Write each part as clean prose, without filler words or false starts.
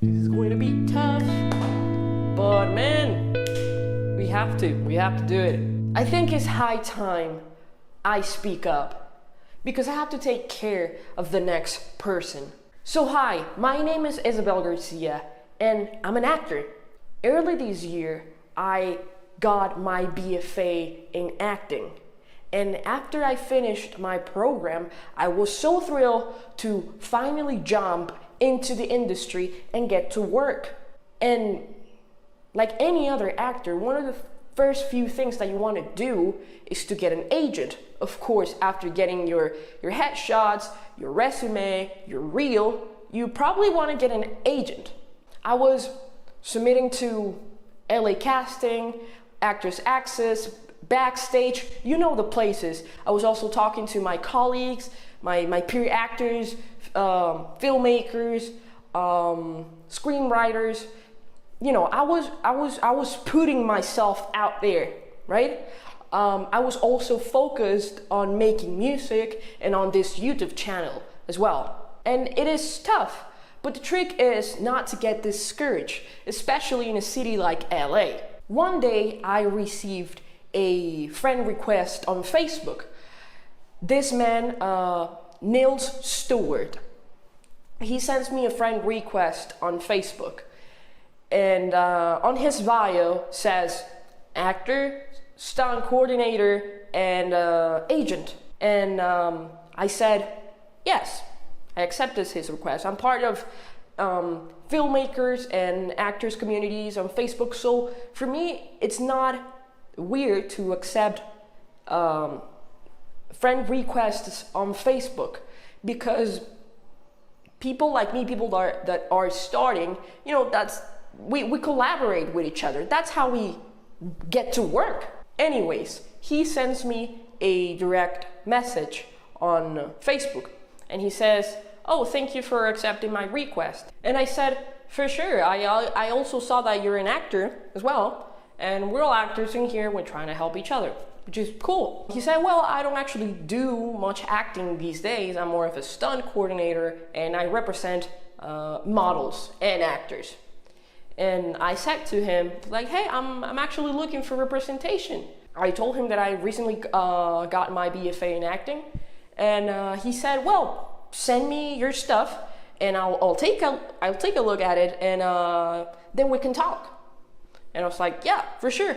This is going to be tough, but man, we have to do it. I think it's high time I speak up because I have to take care of the next person. So hi, my name is Isabel Garcia and I'm an actor. Early this year, I got my BFA in acting. And after I finished my program, I was so thrilled to finally jump into the industry and get to work. And like any other actor, one of the first few things that you want to do is to get an agent. Of course, after getting your headshots, your resume, your reel, you probably want to get an agent. I was submitting to LA Casting, Actors Access, Backstage, you know the places. I was also talking to my colleagues, my peer actors, filmmakers, screenwriters. You know, I was putting myself out there, right? I was also focused on making music and on this YouTube channel as well. And it is tough, but the trick is not to get discouraged, especially in a city like LA. One day I received a friend request on Facebook. This man, Nils Stewart, he sends me a friend request on Facebook. And on his bio says actor, stunt coordinator, and agent. And I said, yes, I accepted his request. I'm part of filmmakers and actors communities on Facebook. So for me, it's not weird to accept friend requests on Facebook because people like me, people that are starting, you know, we collaborate with each other. That's how we get to work. Anyways, he sends me a direct message on Facebook and he says, oh, thank you for accepting my request. And I said, for sure, I also saw that you're an actor as well. And we're all actors in here, we're trying to help each other, which is cool. He said, well, I don't actually do much acting these days. I'm more of a stunt coordinator and I represent models and actors. And I said to him, like, hey, I'm actually looking for representation. I told him that I recently got my BFA in acting. And he said, well, send me your stuff and I'll take a look at it and then we can talk. And I was like, yeah, for sure.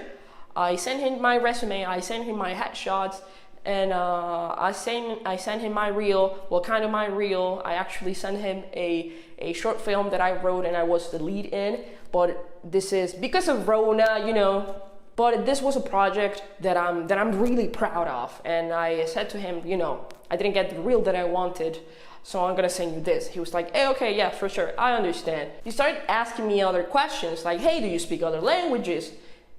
I sent him my resume, I sent him my headshots, and I sent him my reel. Well, kind of my reel. I actually sent him a short film that I wrote and I was the lead in. But this is because of Rona, you know. But this was a project that I'm really proud of. And I said to him, you know, I didn't get the reel that I wanted, so I'm gonna send you this. He was like, hey, okay, yeah, for sure, I understand. He started asking me other questions, like, hey, do you speak other languages?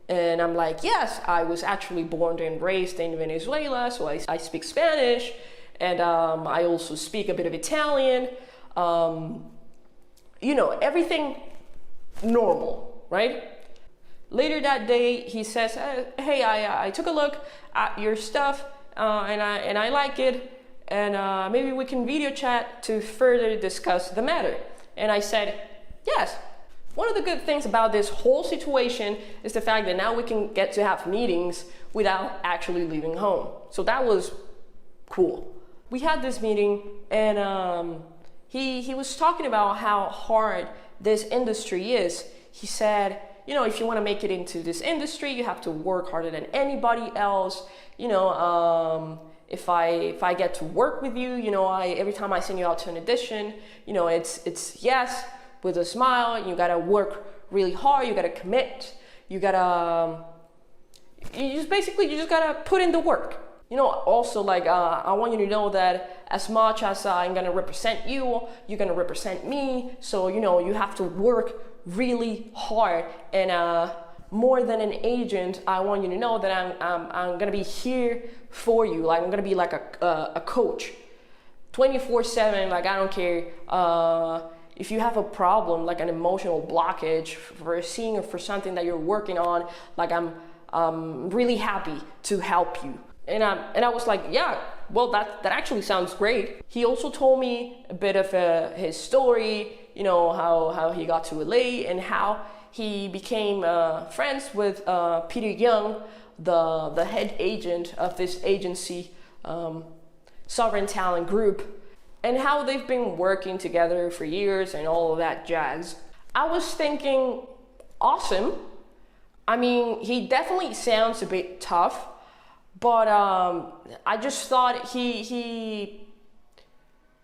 And I'm like, yes, I was actually born and raised in Venezuela, so I speak Spanish, and I also speak a bit of Italian. You know, everything normal, right? Later that day, he says, hey, I took a look at your stuff, and I like it. And maybe we can video chat to further discuss the matter. And I said, yes. One of the good things about this whole situation is the fact that now we can get to have meetings without actually leaving home. So that was cool. We had this meeting and he was talking about how hard this industry is. He said, you know, if you want to make it into this industry, you have to work harder than anybody else. You know, if I get to work with you, you know, every time I send you out to an audition, you know, it's yes with a smile. You gotta work really hard. You gotta commit. You just gotta put in the work. You know, also like I want you to know that as much as I'm gonna represent you, you're gonna represent me. So you know, you have to work really hard and. More than an agent, I want you to know that I'm gonna be here for you. Like I'm gonna be like a coach, 24/7. Like I don't care if you have a problem, like an emotional blockage for a scene or for something that you're working on. Like I'm really happy to help you. And I was like, yeah, well that actually sounds great. He also told me a bit of his story. you know, how he got to LA and how he became friends with Peter Young, the head agent of this agency, Sovereign Talent Group, and how they've been working together for years and all of that jazz. I was thinking, awesome. I mean, he definitely sounds a bit tough, but I just thought he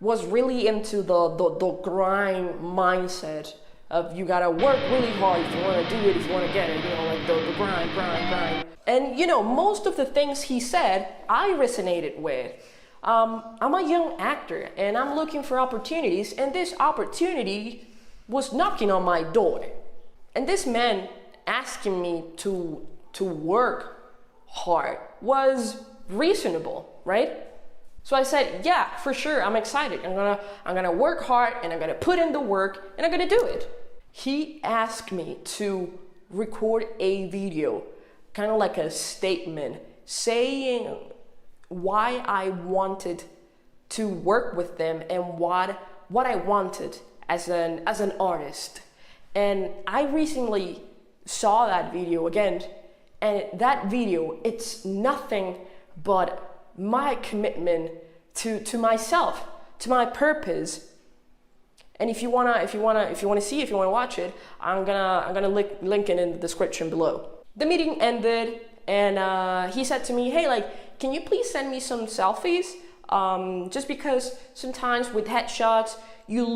was really into the grind mindset of you gotta work really hard if you wanna do it, if you wanna get it, you know, like the grind. And you know, most of the things he said, I resonated with. I'm a young actor and I'm looking for opportunities, and this opportunity was knocking on my door. And this man asking me to work hard was reasonable, right? So I said, yeah, for sure, I'm excited. I'm gonna work hard and I'm gonna put in the work and I'm gonna do it. He asked me to record a video, kind of like a statement, saying why I wanted to work with them and what I wanted as an artist. And I recently saw that video again, and that video, it's nothing but my commitment to myself, to my purpose. And if you wanna watch it, I'm gonna link it in the description below. The meeting ended, and he said to me, "Hey, like, can you please send me some selfies? Just because sometimes with headshots, you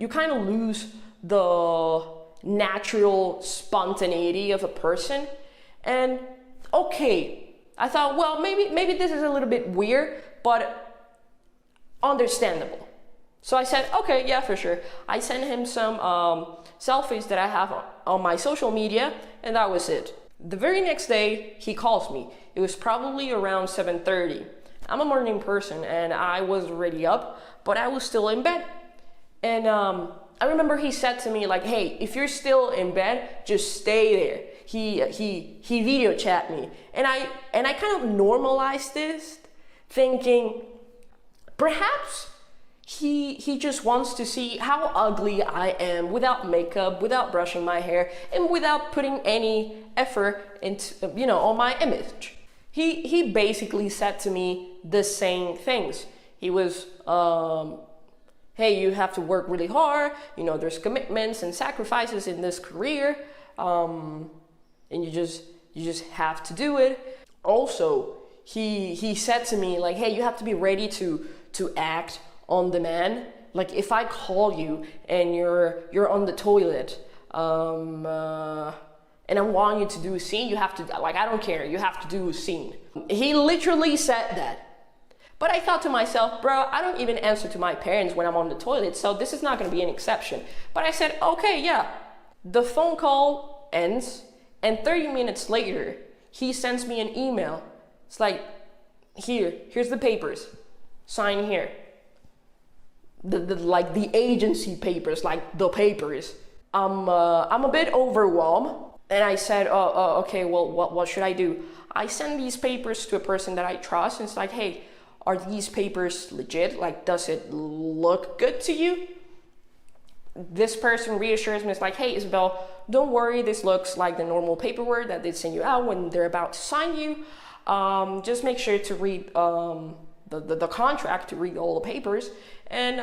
kind of lose the natural spontaneity of a person." And okay, I thought, well, maybe this is a little bit weird, but understandable. So I said, okay, yeah, for sure. I sent him some selfies that I have on my social media, and that was it. The very next day, he calls me. It was probably around 7:30. I'm a morning person, and I was already up, but I was still in bed. And I remember he said to me, like, hey, if you're still in bed, just stay there. He video chat me. And I kind of normalized this, thinking perhaps he just wants to see how ugly I am without makeup, without brushing my hair, and without putting any effort into, you know, on my image. He basically said to me the same things. He was, hey, you have to work really hard, you know, there's commitments and sacrifices in this career, and you just have to do it. Also, he said to me, like, hey, you have to be ready to act on demand. Like, if I call you and you're on the toilet, and I want you to do a scene, you have to, like, I don't care, you have to do a scene. He literally said that. But I thought to myself, bro, I don't even answer to my parents when I'm on the toilet, so this is not gonna be an exception. But I said, okay, yeah. The phone call ends, and 30 minutes later, he sends me an email. It's like, here's the papers, sign here. The agency papers, like the papers. I'm a bit overwhelmed, and I said, okay, well, what should I do? I send these papers to a person that I trust, and it's like, hey, are these papers legit? Like, does it look good to you? This person reassures me, it's like, hey, Isabel, don't worry, this looks like the normal paperwork that they send you out when they're about to sign you. Just make sure to read the contract, to read all the papers, and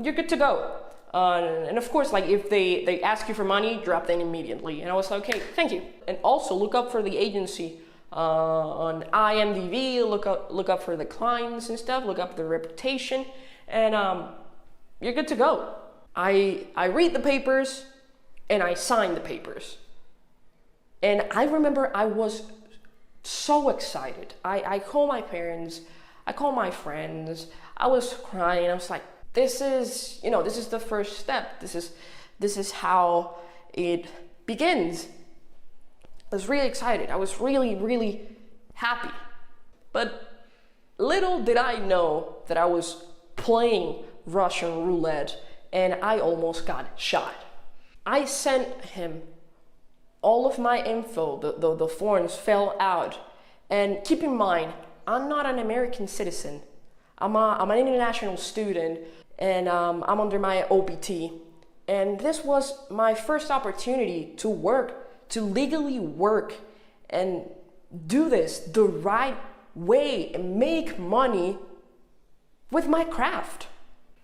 you're good to go. And of course, like, if they ask you for money, drop them immediately. And I was like, okay, thank you. And also look up for the agency on IMDb, look up for the clients and stuff, look up the reputation, and you're good to go. I read the papers and I sign the papers. And I remember I was so excited. I call my parents, I call my friends, I was crying. I was like, this is the first step. This is how it begins. I was really excited. I was really, really happy. But little did I know that I was playing Russian roulette and I almost got shot. I sent him all of my info, the forms fell out. And keep in mind, I'm not an American citizen. I'm an international student, and I'm under my OPT. And this was my first opportunity to work, to legally work and do this the right way and make money with my craft.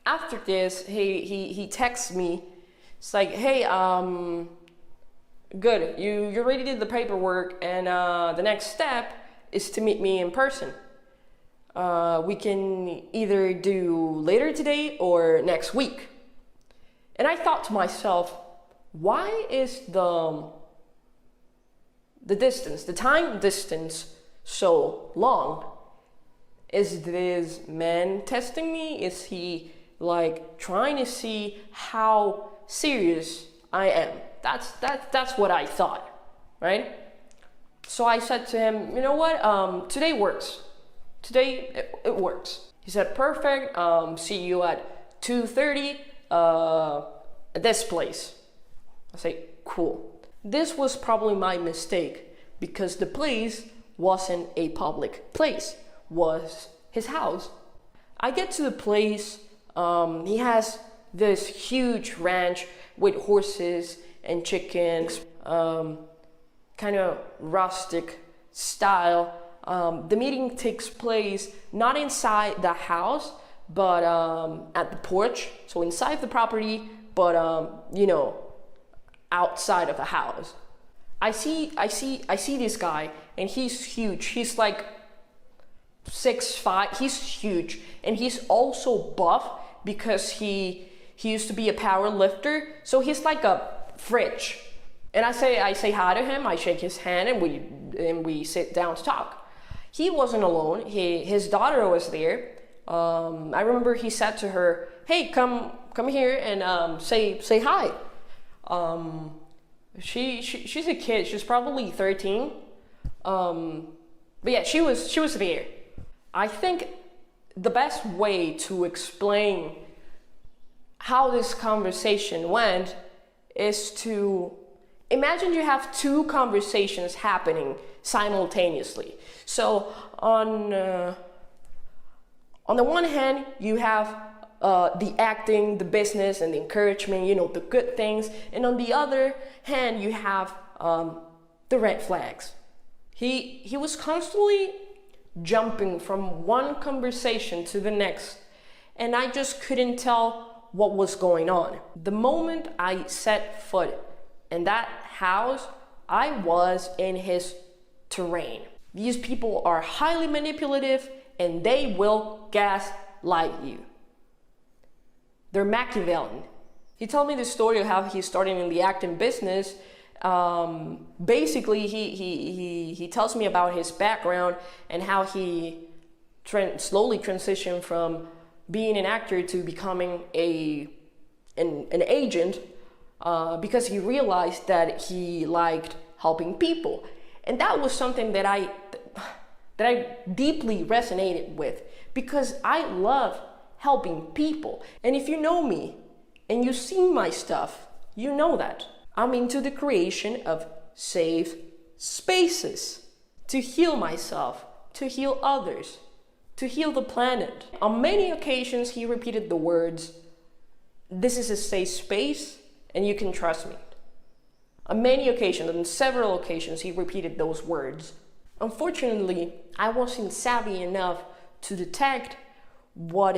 After this, he texts me. It's like, hey, good, you already did the paperwork, and the next step is to meet me in person. We can either do later today or next week. And I thought to myself, why is the distance, the time distance so long? Is this man testing me? Is he like trying to see how serious I am? That's what I thought, right? So I said to him, you know what? Today works. Today it works. He said, perfect. See you at 2:30 at this place. I say, cool. This was probably my mistake because the place wasn't a public place, was his house. I get to the place. He has this huge ranch with horses and chickens, kind of rustic style. The meeting takes place not inside the house, but at the porch. So inside the property, but outside of the house. I see this guy, and he's huge. He's like 6'5". He's huge, and he's also buff because he used to be a power lifter. So he's like a fridge. And I say hi to him. I shake his hand, and we sit down to talk. He wasn't alone. His daughter was there. I remember he said to her, "Hey, come here and say hi." She's a kid. She's probably 13. But yeah, she was there. I think the best way to explain how this conversation went is to imagine you have two conversations happening simultaneously. So on the one hand, you have the acting, the business, and the encouragement, the good things. And on the other hand, you have the red flags. He was constantly jumping from one conversation to the next, and I just couldn't tell what was going on. The moment I set foot in that house, I was in his terrain. These people are highly manipulative, and they will gaslight you. They're Machiavellian. He told me the story of how he started in the acting business. Basically, he tells me about his background and how he slowly transitioned from being an actor to becoming an agent because he realized that he liked helping people. And that was something that I deeply resonated with, because I love helping people. And if you know me and you see my stuff, you know that I'm into the creation of safe spaces to heal myself, to heal others, to heal the planet. On many occasions, he repeated the words, "This is a safe space and you can trust me." On many occasions, on several occasions, he repeated those words. Unfortunately, I wasn't savvy enough to detect what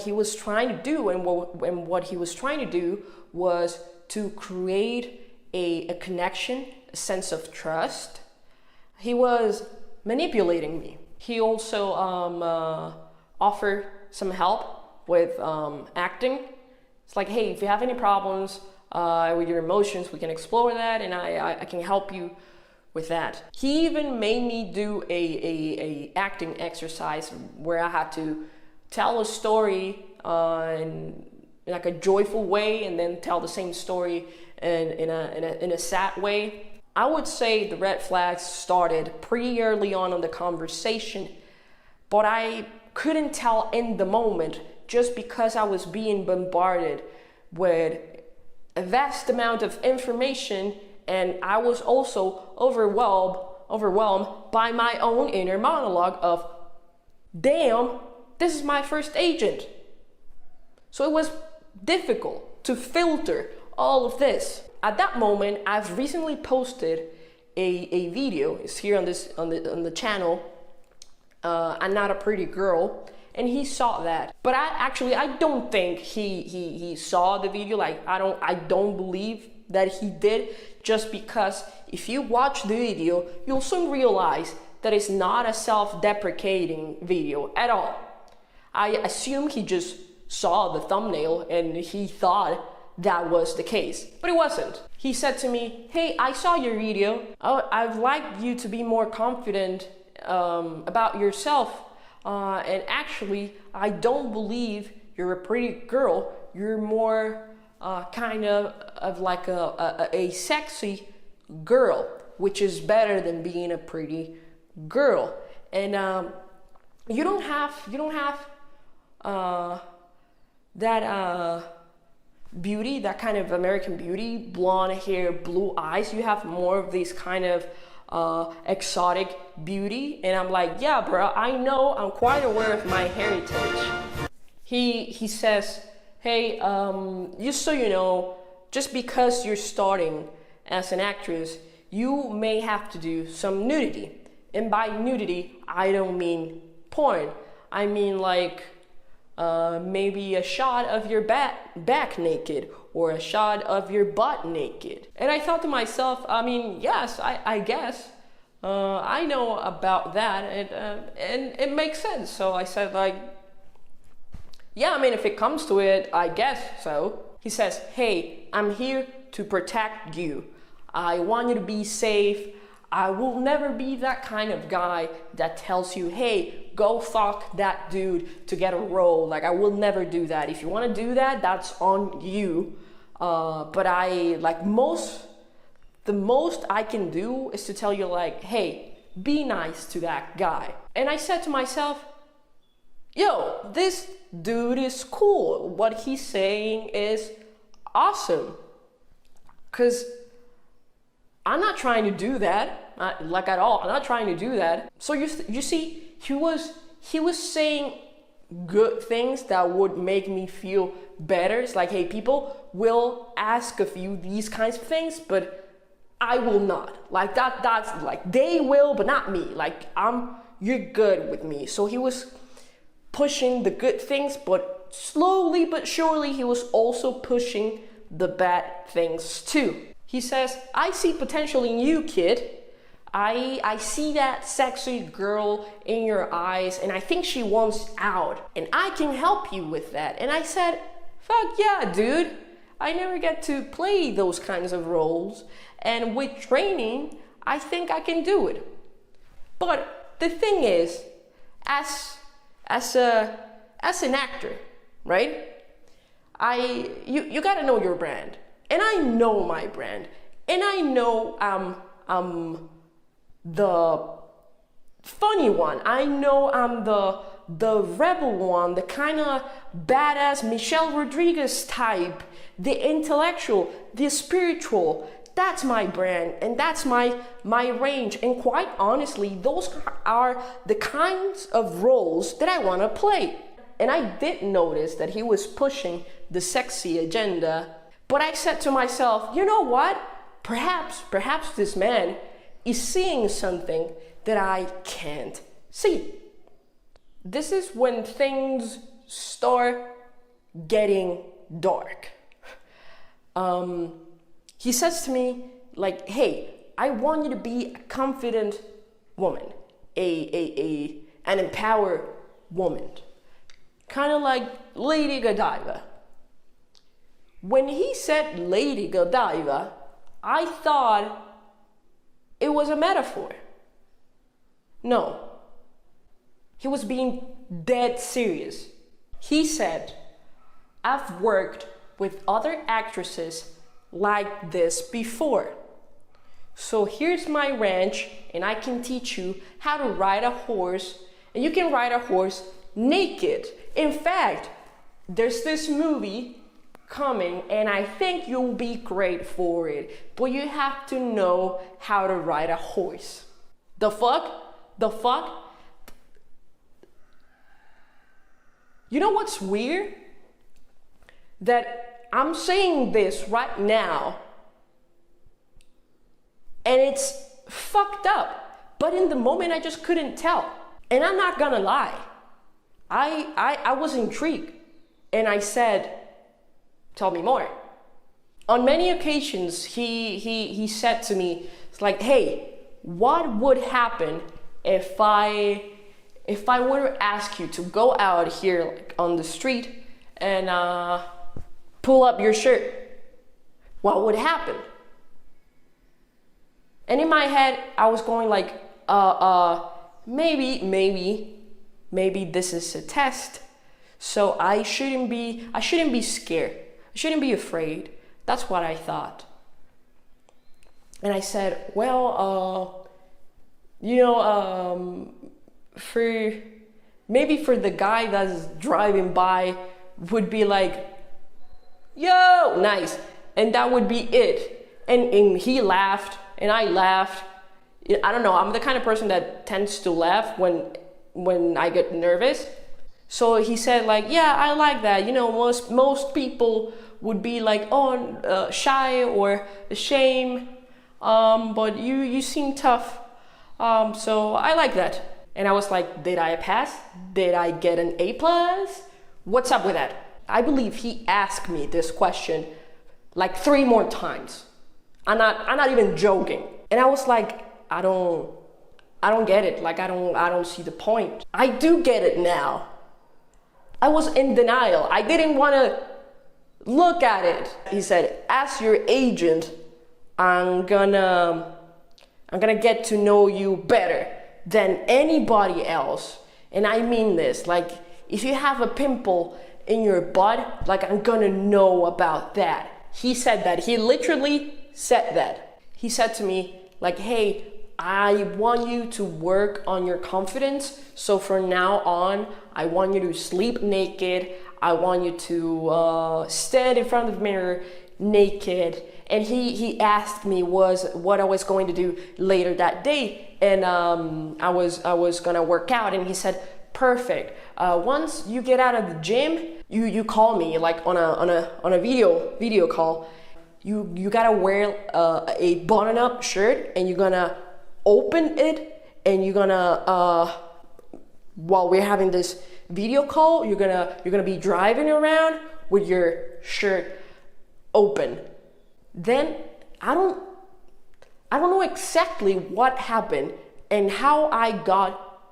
he was trying to do, and what he was trying to do was to create a connection, a sense of trust. He was manipulating me. He also offered some help with acting. It's like, hey, if you have any problems with your emotions, we can explore that, and I can help you with that. He even made me do a acting exercise where I had to tell a story in like a joyful way, and then tell the same story in a sad way. I would say the red flags started pretty early on in the conversation, but I couldn't tell in the moment just because I was being bombarded with a vast amount of information, and I was also overwhelmed by my own inner monologue of, damn, this is my first agent. So it was difficult to filter all of this. At that moment, I've recently posted a video. It's here on the channel. I'm Not a Pretty Girl, and he saw that. But I don't think he saw the video. Like I don't believe that he did, just because if you watch the video, you'll soon realize that it's not a self-deprecating video at all. I assume he just saw the thumbnail and he thought that was the case, but it wasn't. He said to me, "Hey, I saw your video. I'd like you to be more confident about yourself. And actually, I don't believe you're a pretty girl. You're more kind of like a sexy girl, which is better than being a pretty girl. And you don't have that beauty, that kind of American beauty, blonde hair, blue eyes. You have more of these kind of exotic beauty." And I'm like, "Yeah, bro, I know. I'm quite aware of my heritage." He says, "Hey, just so you know, just because you're starting as an actress, you may have to do some nudity. And by nudity, I don't mean porn. I mean like maybe a shot of your back naked, or a shot of your butt naked." And I thought to myself, I mean, yes, I guess I know about that, and it makes sense. So I said, like, "Yeah, I mean, if it comes to it, I guess so." He says, "Hey, I'm here to protect you. I want you to be safe. I will never be that kind of guy that tells you, hey, go fuck that dude to get a role. Like, I will never do that. If you want to do that, that's on you. But the most I can do is to tell you, like, hey, be nice to that guy." And I said to myself, yo, this dude is cool. What he's saying is awesome. Because I'm not trying to do that, like at all. I'm not trying to do that. So you see, he was saying good things that would make me feel better. It's like, hey, people will ask of you these kinds of things, but I will not. Like that's like, they will, but not me. Like you're good with me. So he was pushing the good things, but slowly but surely he was also pushing the bad things too. He says, "I see potential in you, kid. I see that sexy girl in your eyes, and I think she wants out, and I can help you with that." And I said, fuck yeah, dude. I never get to play those kinds of roles, and with training, I think I can do it. But the thing is, as an actor, right? You gotta know your brand. And I know my brand. And I know I'm the funny one. I know I'm the rebel one, the kind of badass Michelle Rodriguez type, the intellectual, the spiritual. That's my brand, and that's my range. And quite honestly, those are the kinds of roles that I want to play. And I did notice that he was pushing the sexy agenda. But I said to myself, you know what? Perhaps this man is seeing something that I can't see. This is when things start getting dark. He says to me, like, hey, I want you to be a confident woman, an empowered woman, kind of like Lady Godiva. When he said Lady Godiva, I thought it was a metaphor. No, he was being dead serious. He said, I've worked with other actresses like this before. So here's my ranch, and I can teach you how to ride a horse, and you can ride a horse naked. In fact, there's this movie coming, and I think you'll be great for it, but you have to know how to ride a horse. The fuck? You know what's weird? that I'm saying this right now and it's fucked up. But in the moment, I just couldn't tell. And I'm not gonna lie. I was intrigued. And I said, tell me more. On many occasions, he said to me, it's like, hey, what would happen if I were to ask you to go out here like, on the street and pull up your shirt? What would happen? And in my head, I was going like, maybe this is a test. So I shouldn't be scared. I shouldn't be afraid. That's what I thought. And I said, well, for the guy that's driving by would be like, yo, nice. And that would be it. And he laughed and I laughed. I don't know, I'm the kind of person that tends to laugh when I get nervous. So he said like, yeah, I like that. Most people would be like, shy or ashamed. But you seem tough. So I like that. And I was like, did I pass? Did I get an A+? What's up with that? I believe he asked me this question like 3 more times. I'm not even joking. And I was like, I don't get it. Like I don't see the point. I do get it now. I was in denial. I didn't want to look at it. He said, as your agent, I'm gonna get to know you better than anybody else. And I mean this, like if you have a pimple in your butt, like I'm gonna know about that. He said that. He literally said that. He said to me like, hey, I want you to work on your confidence. So from now on, I want you to sleep naked. I want you to stand in front of the mirror naked. And he asked me what I was going to do later that day. And I was gonna work out. And he said, perfect. Once you get out of the gym, you call me like on a video call. You gotta wear a button-up shirt and you're gonna open it and you're gonna while we're having this video call, you're gonna be driving around with your shirt open. Then I don't know exactly what happened and how I got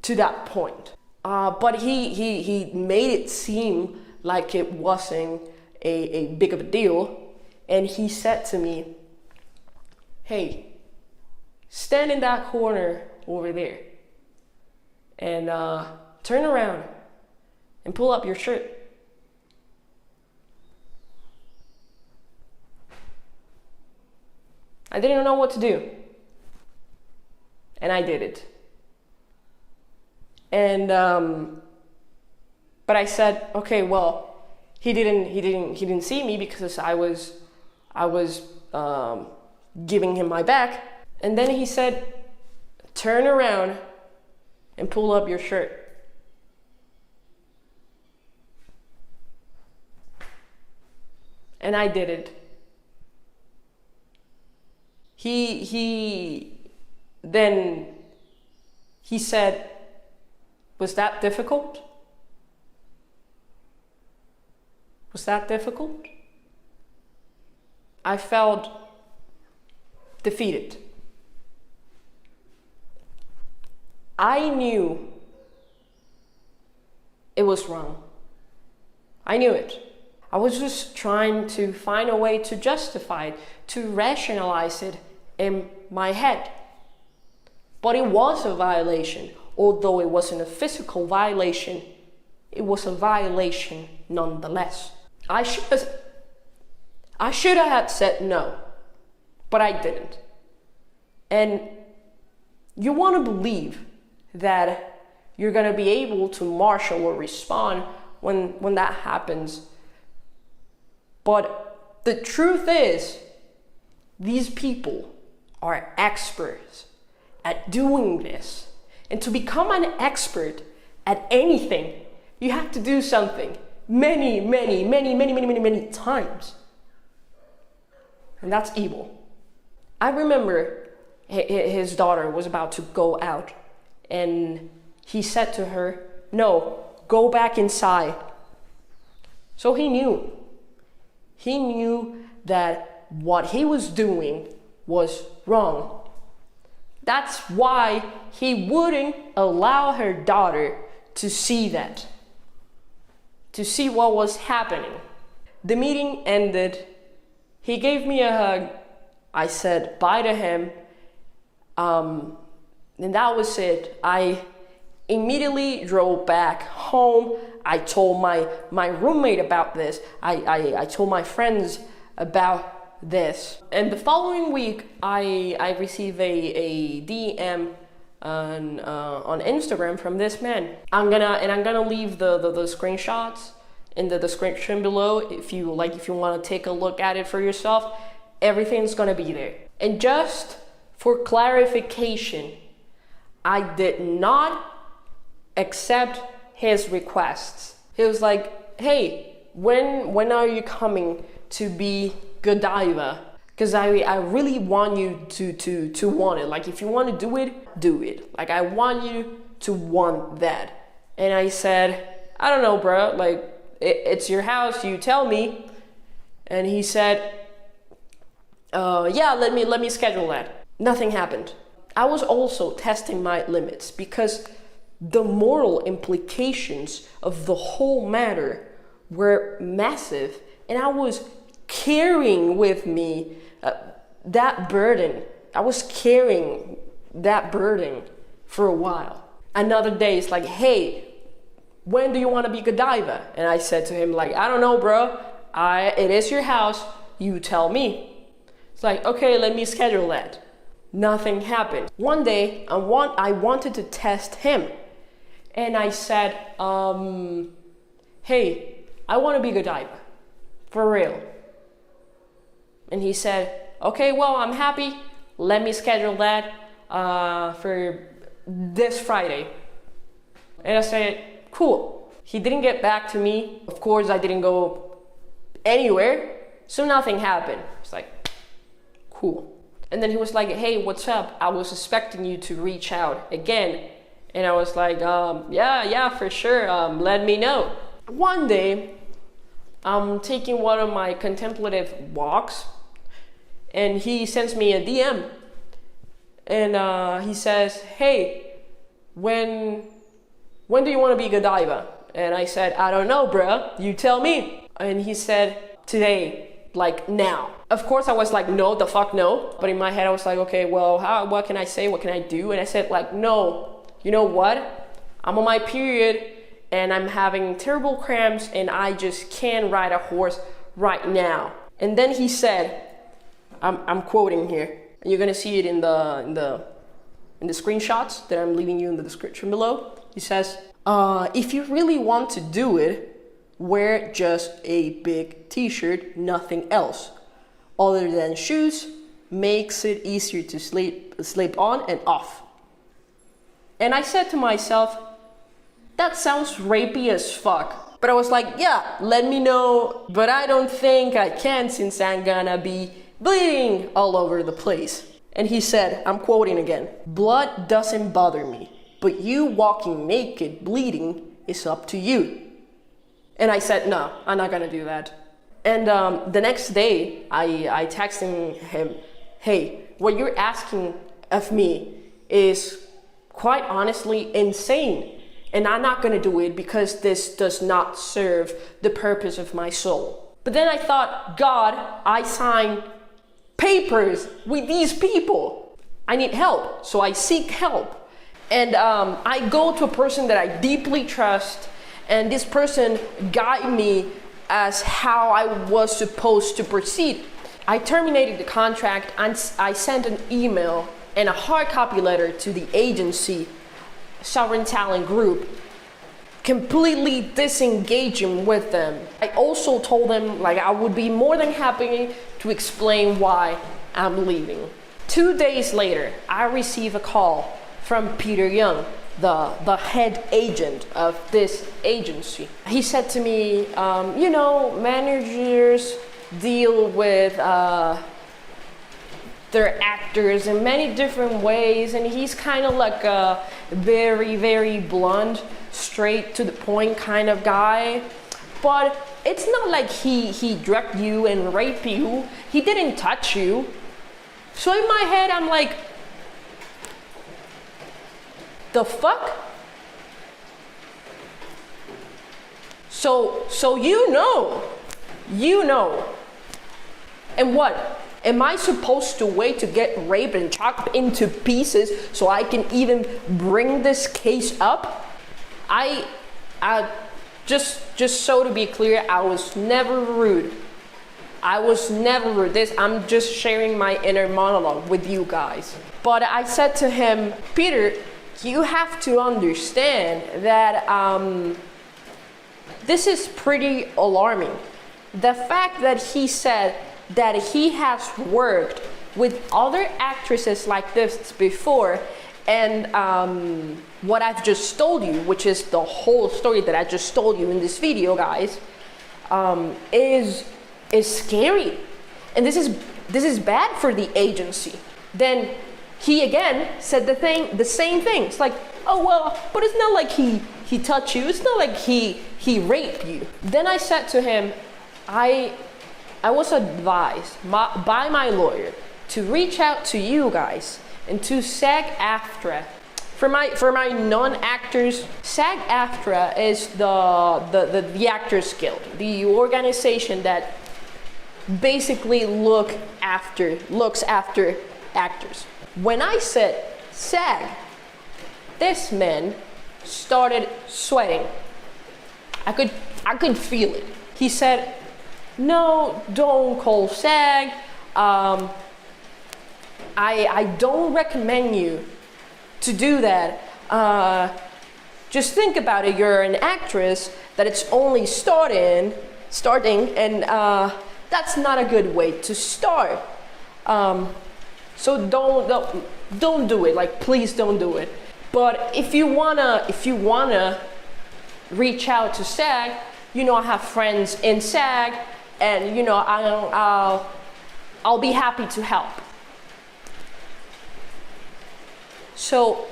to that point. But he made it seem like it wasn't a big of a deal. And he said to me, hey, stand in that corner over there and turn around and pull up your shirt. I didn't know what to do. And I did it. And but I said, okay, well, he didn't see me because I was giving him my back. And then he said, turn around and pull up your shirt. And I did it. Then he said, was that difficult? Was that difficult? I felt defeated. I knew it was wrong. I knew it. I was just trying to find a way to justify it, to rationalize it in my head. But it was a violation. Although it wasn't a physical violation, it was a violation nonetheless. I should have said no, but I didn't. And you want to believe that you're going to be able to marshal or respond when that happens. But the truth is, these people are experts at doing this. And to become an expert at anything, you have to do something. many times. And that's evil. I remember his daughter was about to go out, and he said to her, "No, go back inside." So he knew that what he was doing was wrong. That's why he wouldn't allow her daughter to see that, to see what was happening. The meeting ended. He gave me a hug. I said bye to him. And that was it. I immediately drove back home. I told my roommate about this. I told my friends about this. And the following week, I received a DM on Instagram from this man. I'm gonna leave the screenshots in the description below if you want to take a look at it for yourself. Everything's gonna be there. And just for clarification, I did not accept his requests. He was like, "Hey, when are you coming to be Godiva? Because I really want you to want it. Like, if you want to do it, do it. Like, I want you to want that." And I said, "I don't know, bro. Like, it's your house. You tell me." And he said, "Yeah, let me schedule that." Nothing happened. I was also testing my limits because the moral implications of the whole matter were massive, and I was carrying with me that burden. I was carrying that burden for a while. Another day, it's like, "Hey, when do you want to be Godiva?" And I said to him, like, "I don't know, bro. It is your house. You tell me." It's like, "Okay, let me schedule that." Nothing happened. One day, I wanted to test him. And I said, "Hey, I want to be Godiva. For real." And he said, "Okay, well, I'm happy. Let me schedule that for this Friday." And I said, "Cool." He didn't get back to me. Of course, I didn't go anywhere. So nothing happened. It's like, cool. And then he was like, "Hey, what's up? I was expecting you to reach out again." And I was like, yeah, for sure. Let me know." One day, I'm taking one of my contemplative walks, and he sends me a DM. And he says, "Hey, when do you want to be Godiva?" And I said, "I don't know, bro. You tell me." And he said, "Today. Like now." Of course, I was like, "No, the fuck no." But in my head, I was like, "Okay, well, what can I say? What can I do?" And I said, like, "No, you know what? I'm on my period and I'm having terrible cramps and I just can't ride a horse right now." And then he said, I'm quoting here, and you're gonna see it in the screenshots that I'm leaving you in the description below. He says, "If you really want to do it, wear just a big t-shirt, nothing else. Other than shoes, makes it easier to sleep on and off." And I said to myself, that sounds rapey as fuck. But I was like, yeah, let me know. But I don't think I can, since I'm gonna be bleeding all over the place. And he said, I'm quoting again, "Blood doesn't bother me, but you walking naked bleeding is up to you." And I said, no, I'm not gonna do that. And the next day, I texted him, "Hey, what you're asking of me is quite honestly insane. And I'm not gonna do it because this does not serve the purpose of my soul." But then I thought, God, I signed papers with these people. I need help, so I seek help. And I go to a person that I deeply trust, and this person guided me as how I was supposed to proceed. I terminated the contract and I sent an email and a hard copy letter to the agency, Sovereign Talent Group, completely disengaging with them. I also told them like I would be more than happy to explain why I'm leaving. 2 days later, I receive a call from Peter Young. the head agent of this agency. He said to me, you know, managers deal with their actors in many different ways, and he's kind of like a very, very blunt, straight to the point kind of guy. But it's not like he drugged you and raped you. He didn't touch you. So in my head, I'm like, the fuck? So you know. And what? Am I supposed to wait to get raped and chopped into pieces so I can even bring this case up? I just so to be clear, I was never rude. I'm just sharing my inner monologue with you guys. But I said to him, Peter, you have to understand that this is pretty alarming. The fact that he said that he has worked with other actresses like this before, and what I've just told you, which is the whole story that I just told you in this video, guys, is scary. And this is bad for the agency. Then he again said the same thing. It's like, oh well, but it's not like he touched you. It's not like he raped you. Then I said to him, I was advised by my lawyer to reach out to you guys and to SAG-AFTRA. For my non-actors, SAG-AFTRA is the Actors Guild, the organization that basically looks after actors. When I said SAG, this man started sweating. I could feel it. He said, no, don't call SAG. I don't recommend you to do that. Just think about it. You're an actress that it's only starting, and that's not a good way to start. So don't do it. Like, please don't do it. But if you wanna reach out to SAG, you know, I have friends in SAG, and you know, I'll be happy to help. So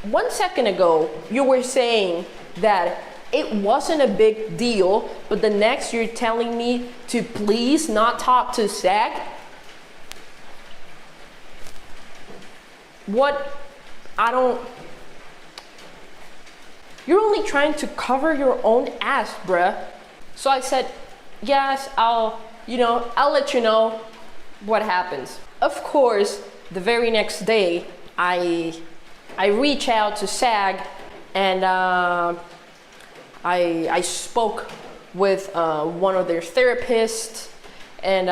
1 second ago, you were saying that it wasn't a big deal, but the next you're telling me to please not talk to SAG? What? You're only trying to cover your own ass, bruh. So I said, yes, I'll let you know what happens. Of course, the very next day, I reach out to SAG, and I spoke with one of their therapists, and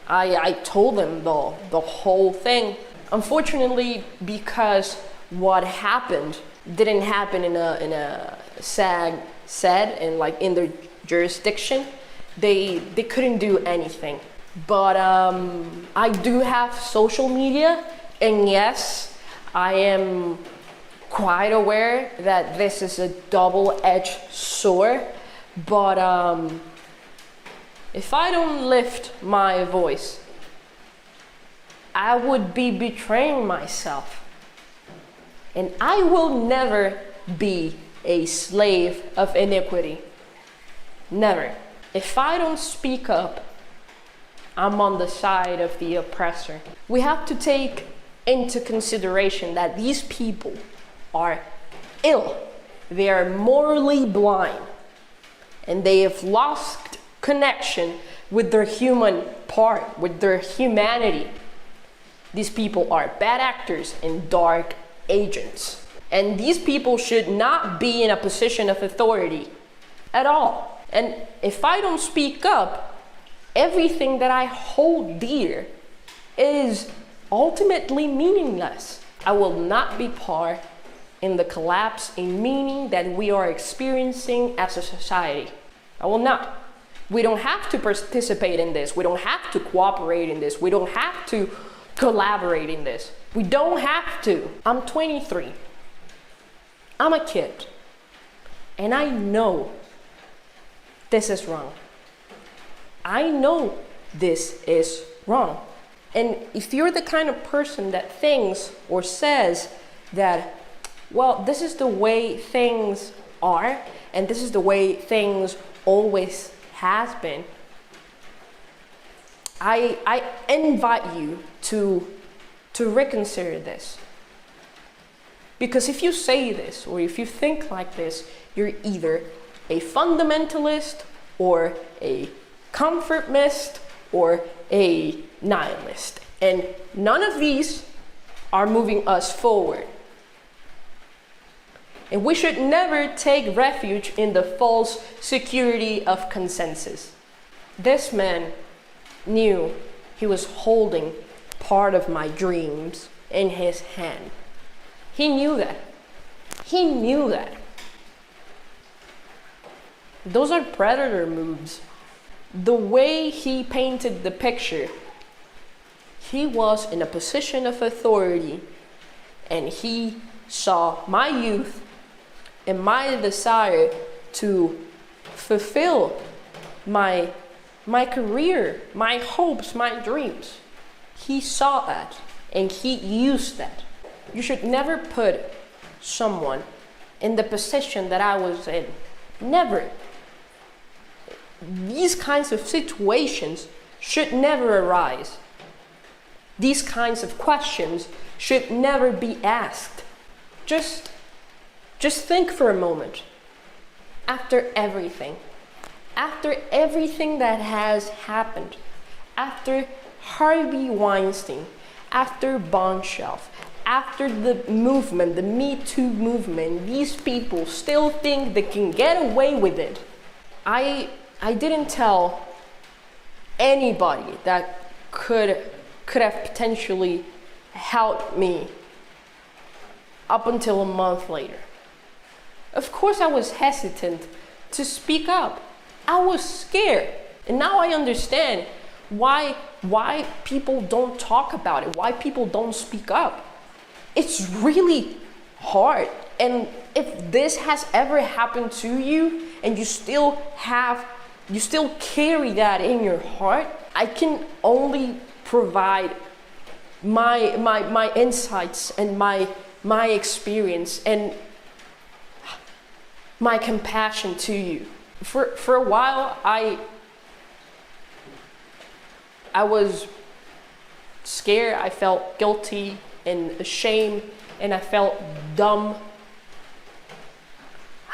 I told them the whole thing. Unfortunately, because what happened didn't happen in a SAG said and like in their jurisdiction, they couldn't do anything. But I do have social media, and yes, I am quite aware that this is a double-edged sword. But if I don't lift my voice, I would be betraying myself. And I will never be a slave of iniquity. Never. If I don't speak up, I'm on the side of the oppressor. We have to take into consideration that these people are ill. They are morally blind. And they have lost connection with their human part, with their humanity. These people are bad actors and dark agents. And these people should not be in a position of authority at all. And if I don't speak up, everything that I hold dear is ultimately meaningless. I will not be part in the collapse in meaning that we are experiencing as a society. I will not. We don't have to participate in this. We don't have to cooperate in this. We don't have to collaborate in this. We don't have to. I'm 23. I'm a kid, and I know this is wrong. I know this is wrong. And if you're the kind of person that thinks or says that, well, this is the way things are, and this is the way things always has been, I invite you to reconsider this. Because if you say this, or if you think like this, you're either a fundamentalist, or a conformist, or a nihilist. And none of these are moving us forward. And we should never take refuge in the false security of consensus. This man knew he was holding part of my dreams in his hand. He knew that. He knew that. Those are predator moves. The way he painted the picture, he was in a position of authority, and he saw my youth and my desire to fulfill my career, my hopes, my dreams. He saw that, and he used that. You should never put someone in the position that I was in. Never. These kinds of situations should never arise. These kinds of questions should never be asked. Just think for a moment. After everything that has happened, after Harvey Weinstein, after Bombshell, after the movement, the Me Too movement, these people still think they can get away with it. I didn't tell anybody that could have potentially helped me up until a month later. Of course I was hesitant to speak up. I was scared. And now I understand why people don't talk about it, why people don't speak up. It's really hard. And if this has ever happened to you and you still carry that in your heart, I can only provide my insights and my experience and my compassion to you. For a while, I was scared, I felt guilty and ashamed, and I felt dumb.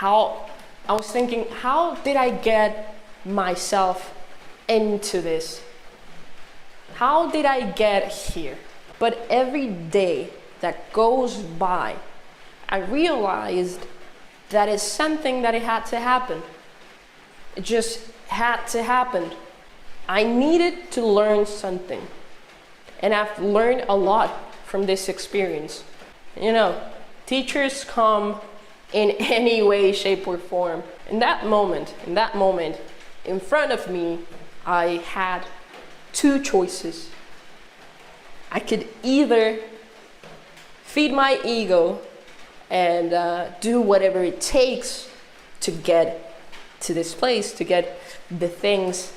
I was thinking, how did I get myself into this? How did I get here? But every day that goes by, I realized that it's something that it had to happen. It just had to happen. I needed to learn something. And I've learned a lot from this experience. You know, teachers come in any way, shape, or form. In that moment, in front of me, I had two choices. I could either feed my ego and do whatever it takes to get to this place, to get the things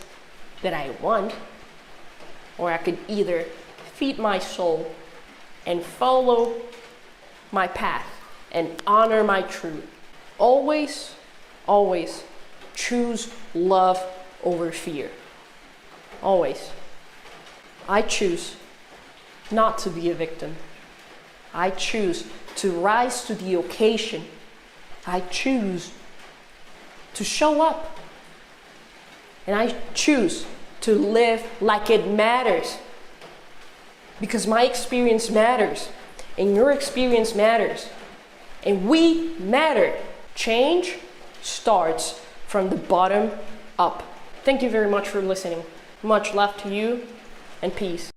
that I want, or I could either feed my soul and follow my path and honor my truth. Always, always choose love over fear. Always. I choose not to be a victim. I choose to rise to the occasion. I choose to show up. And I choose to live like it matters. Because my experience matters. And your experience matters. And we matter. Change starts from the bottom up. Thank you very much for listening. Much love to you, and peace.